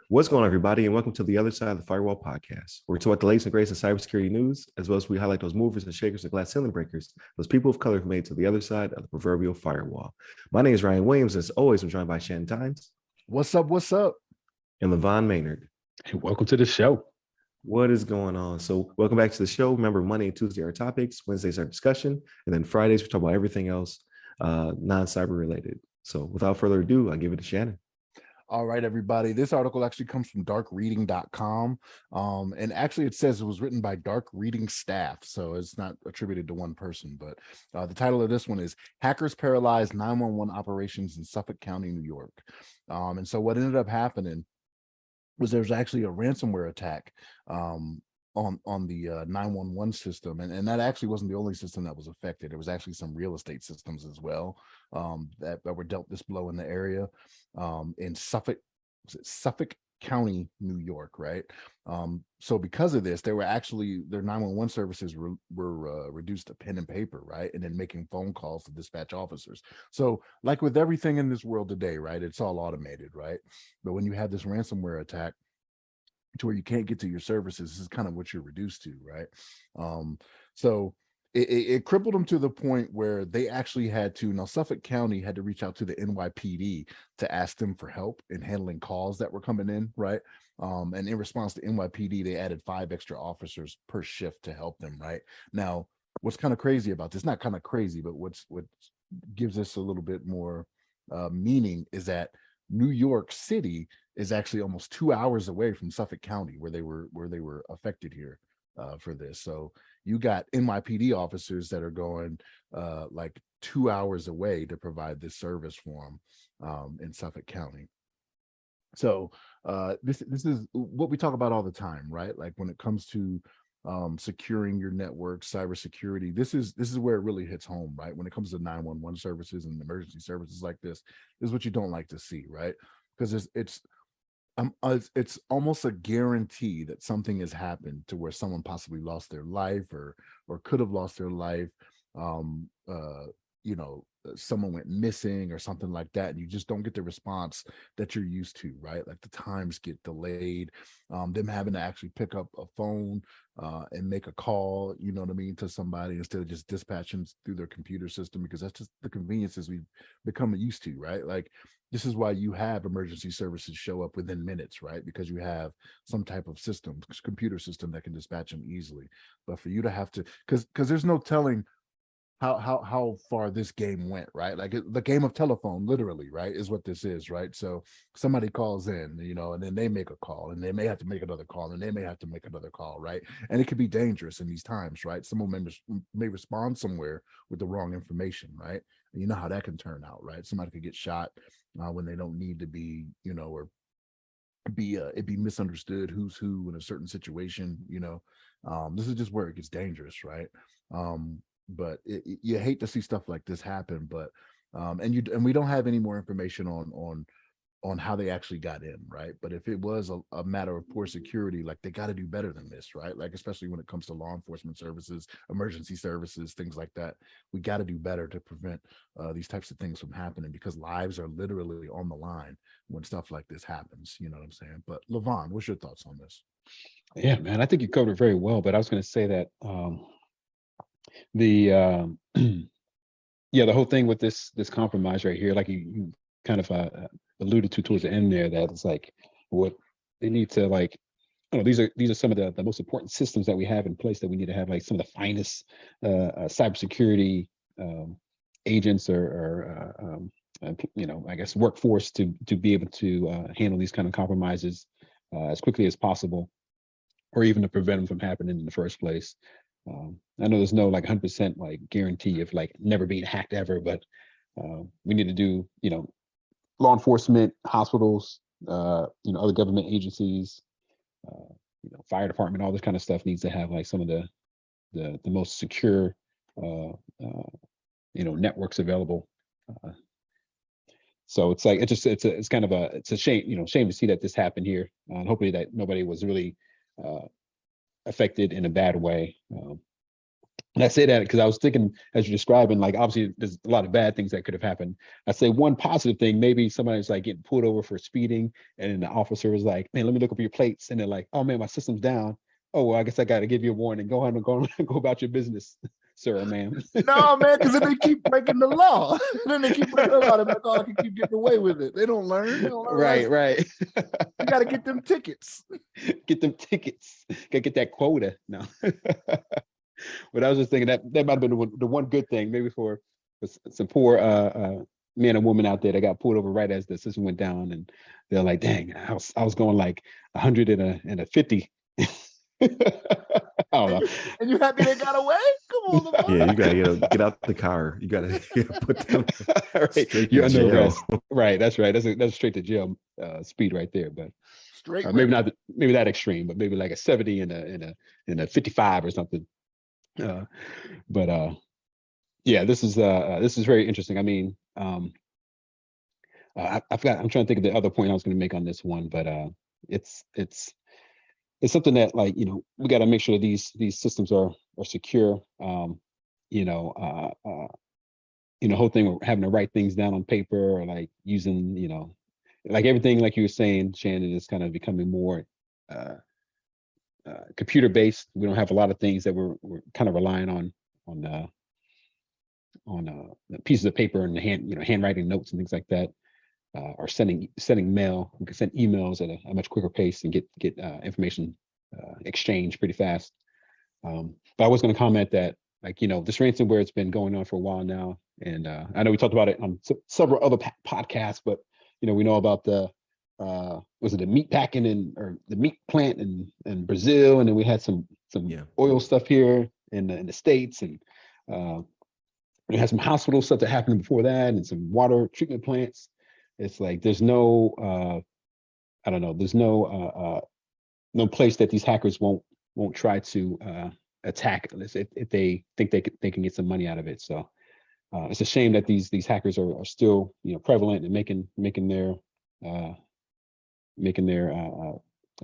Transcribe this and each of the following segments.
What's going on, everybody, and welcome to the Other Side of the Firewall podcast, where we talk about the latest and greatest in cybersecurity news, as well as we highlight those movers and shakers and glass ceiling breakers, those people of color who've made it to the other side of the proverbial firewall. My name is Ryan Williams, and as always, I'm joined by Shannon Tynes. What's up? What's up? And LeVon Maynard. Hey, welcome to the show. What is going on? So welcome back to the show. Remember, Monday and Tuesday are topics, Wednesdays are discussion, and then Fridays we talk about everything else non-cyber related. So without further ado, I'll give it to Shannon. All right, everybody. This article actually comes from darkreading.com. And actually it says it was written by Dark Reading staff. So it's not attributed to one person, but the title of this one is Hackers Paralyze 911 Operations in Suffolk County, New York. And so what ended up happening was there was actually a ransomware attack on the 911 system. And that actually wasn't the only system that was affected. There was actually some real estate systems as well that were dealt this blow in the area in Suffolk County, New York, right? So because of this, they were actually, their 911 services were reduced to pen and paper, right? And then making phone calls to dispatch officers. So like with everything in this world today, right? It's all automated, right? But when you have this ransomware attack, to where you can't get to your services, this is kind of what you're reduced to, right? So it crippled them to the point where they actually had to, now Suffolk County had to reach out to the NYPD to ask them for help in handling calls that were coming in, right? And in response to NYPD, they added 5 extra officers per shift to help them, right? Now, what's kind of crazy about this, not kind of crazy, but what gives us a little bit more meaning is that New York City is actually almost 2 hours away from Suffolk County, where they were affected here for this. So you got NYPD officers that are going like 2 hours away to provide this service for them in Suffolk County. So this is what we talk about all the time, right? Like when it comes to securing your network, cybersecurity, this is where it really hits home, right? When it comes to 911 services and emergency services like this is what you don't like to see, right? Because it's almost a guarantee that something has happened to where someone possibly lost their life or could have lost their life. Someone went missing or something like that, and you just don't get the response that you're used to, right? Like the times get delayed, them having to actually pick up a phone and make a call, you know what I mean, to somebody instead of just dispatching through their computer system, because that's just the conveniences we've become used to, right? Like this is why you have emergency services show up within minutes, right? Because you have some type of system, computer system that can dispatch them easily. But for you to have to, because there's no telling how far this game went, right? Like the game of telephone, literally, right, is what this is, right? So somebody calls in, and then they make a call, and they may have to make another call, and they may have to make another call, right? And it could be dangerous in these times, right? Someone may respond somewhere with the wrong information, right? And you know how that can turn out, right? Somebody could get shot when they don't need to be, or it be misunderstood who's who in a certain situation. This is just where it gets dangerous, right? But you hate to see stuff like this happen, but and we don't have any more information on how they actually got in, right? But if it was a matter of poor security, like they got to do better than this, right? Like especially when it comes to law enforcement services, emergency services, things like that, we got to do better to prevent these types of things from happening, because lives are literally on the line when stuff like this happens. You know what I'm saying? But LeVon, what's your thoughts on this? Yeah, man, I think you covered it very well, but I was going to say that the whole thing with this compromise right here, like you kind of alluded to towards the end there, that it's like what they need to, like, these are some of the most important systems that we have in place, that we need to have like some of the finest cybersecurity agents or I guess workforce to be able to handle these kind of compromises as quickly as possible, or even to prevent them from happening in the first place. I know there's no like 100% like guarantee of like never being hacked ever, but we need to do, law enforcement, hospitals, other government agencies, fire department, all this kind of stuff needs to have like some of the most secure, networks available. So it's like it's kind of a shame, shame to see that this happened here, and hopefully that nobody was really affected in a bad way. And I say that because I was thinking, as you're describing, like obviously there's a lot of bad things that could have happened. I say one positive thing, maybe somebody's like getting pulled over for speeding, and then the officer is like, "Man, let me look up your plates," and they're like, "Oh man, my system's down. Oh well, I guess I got to give you a warning. Go ahead and go about your business, sir or ma'am." No, man, because then they keep breaking the law. Then they keep breaking the law. They're like, oh, I can keep getting away with it. They don't learn. They don't learn. Right, right. You got to get them tickets. Get them tickets. Gotta get that quota. No. But I was just thinking that might have been the one good thing, maybe for some poor man or woman out there that got pulled over right as the system went down, and they're like, "Dang, I was going like 100 and a 50." I don't know. And you happy they got away? Come on, LeVon. Yeah, you gotta get out the car. You gotta put them Right. straight You're to under jail. arrest. Right. That's right. That's straight to jail speed right there. But Straight maybe not maybe that extreme, but maybe like a 70 and a 55 or something. But yeah, this is very interesting. I mean, I'm trying to think of the other point I was going to make on this one, but it's something that, like, we got to make sure that these systems are secure. Whole thing of having to write things down on paper, or like using, like everything, like you were saying, Shannon, is kind of becoming more computer based. We don't have a lot of things that we're kind of relying on pieces of paper and handwriting notes and things like that, or sending mail. We can send emails at a much quicker pace and get information exchange pretty fast. But I was going to comment that, like, this ransomware has been going on for a while now, and I know we talked about it on several other podcasts, but we know about the was it the meat packing or the meat plant in Brazil, and then we had some oil stuff here in the States, and we had some hospital stuff that happened before that, and some water treatment plants. It's like there's no I don't know, there's no place that these hackers won't try to attack if they think they can get some money out of it. So it's a shame that these hackers are still prevalent and making their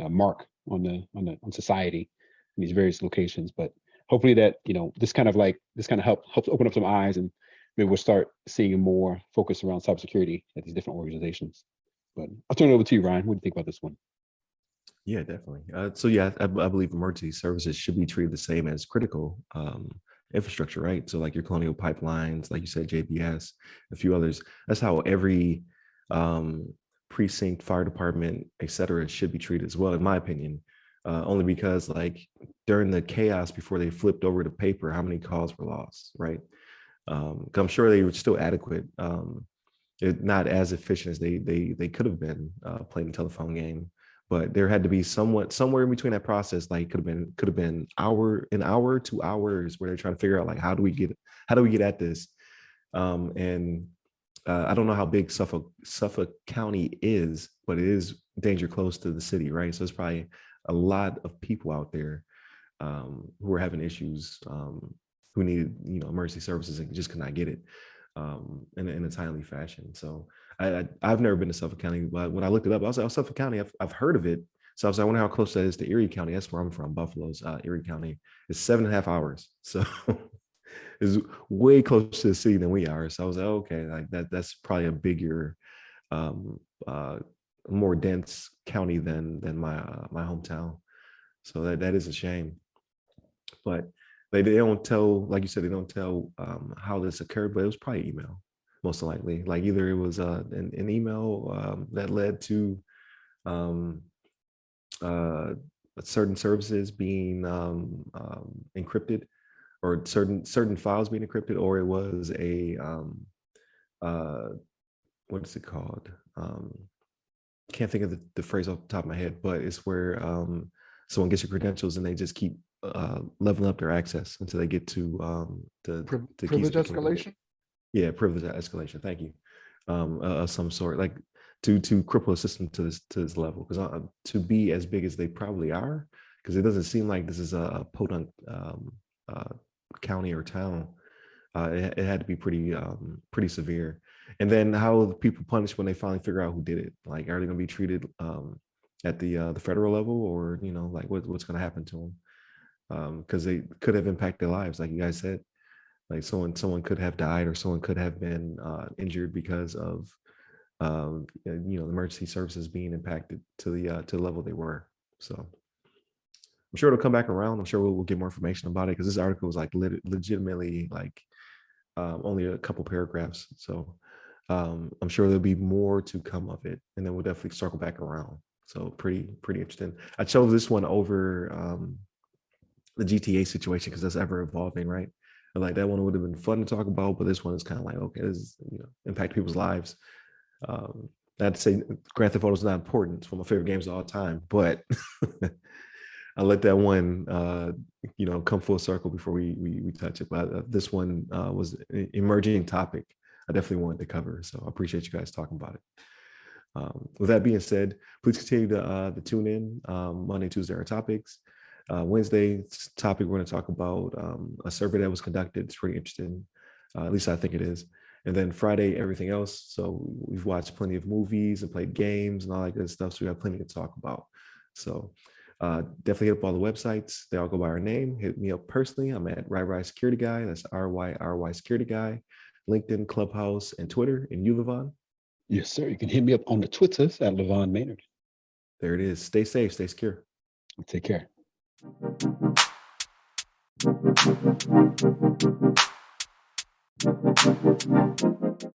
mark on society in these various locations. But hopefully that this kind of helps open up some eyes, and maybe we'll start seeing more focus around cybersecurity at these different organizations. But I'll turn it over to you, Ryan. What do you think about this one? Yeah, definitely. So yeah, I believe emergency services should be treated the same as critical infrastructure, right? So like your colonial pipelines, like you said, JBS, a few others. That's how every precinct, fire department, et cetera, should be treated as well, in my opinion. Only because, like, during the chaos before they flipped over to paper, how many calls were lost, right? I'm sure they were still adequate. Not as efficient as they could have been playing the telephone game. But there had to be somewhere in between that process, like could have been an hour, 2 hours, where they're trying to figure out, like, how do we get at this? And I don't know how big Suffolk County is, but it is danger close to the city, right? So there's probably a lot of people out there who are having issues, who needed emergency services and just could not get it in a timely fashion. So I've never been to Suffolk County, but when I looked it up, I was like, oh, Suffolk County, I've heard of it. So I was like, I wonder how close that is to Erie County. That's where I'm from, Buffalo's Erie County. It's 7.5 hours. So it's way closer to the city than we are. So I was like, okay, like that's probably a bigger, more dense county than my hometown. So that is a shame. But they don't tell, like you said, they don't tell how this occurred, but it was probably email, most likely. Like either it was an email that led to certain services being encrypted, or certain files being encrypted, or it was a what is it called? Can't think of the phrase off the top of my head, but it's where someone gets your credentials and they just keep leveling up their access until they get to privilege escalation. Yeah, privilege escalation. Thank you. Some sort, like to cripple a system to this level, because to be as big as they probably are, because it doesn't seem like this is a podunk county or town. It had to be pretty severe. And then how are the people punished when they finally figure out who did it? Like, are they going to be treated at the federal level, or like what's going to happen to them? because they could have impacted lives, like you guys said. Like someone could have died or someone could have been injured because of emergency services being impacted to the level they were. So I'm sure it'll come back around. I'm sure we'll get more information about it, because this article was like legitimately like only a couple paragraphs. So I'm sure there'll be more to come of it, and then we'll definitely circle back around. So pretty interesting. I chose this one over the GTA situation because that's ever evolving, right? And like that one would have been fun to talk about, but this one is kind of like, okay, this is, impact people's lives. Not to say Grand Theft Auto is not important. It's one of my favorite games of all time, but I let that one, come full circle before we touch it. But this one was an emerging topic I definitely wanted to cover. So I appreciate you guys talking about it. With that being said, please continue to tune in. Monday, Tuesday are topics. Wednesday's topic, we're going to talk about a survey that was conducted. It's pretty interesting. At least I think it is. And then Friday, everything else. So we've watched plenty of movies and played games and all that good stuff. So we have plenty to talk about. So definitely hit up all the websites. They all go by our name. Hit me up personally. I'm at RyRy Security Guy. That's RYRY Security Guy. LinkedIn, Clubhouse, and Twitter. And you, LeVon? Yes, sir. You can hit me up on the Twitters at LeVon Maynard. There it is. Stay safe. Stay secure. Take care.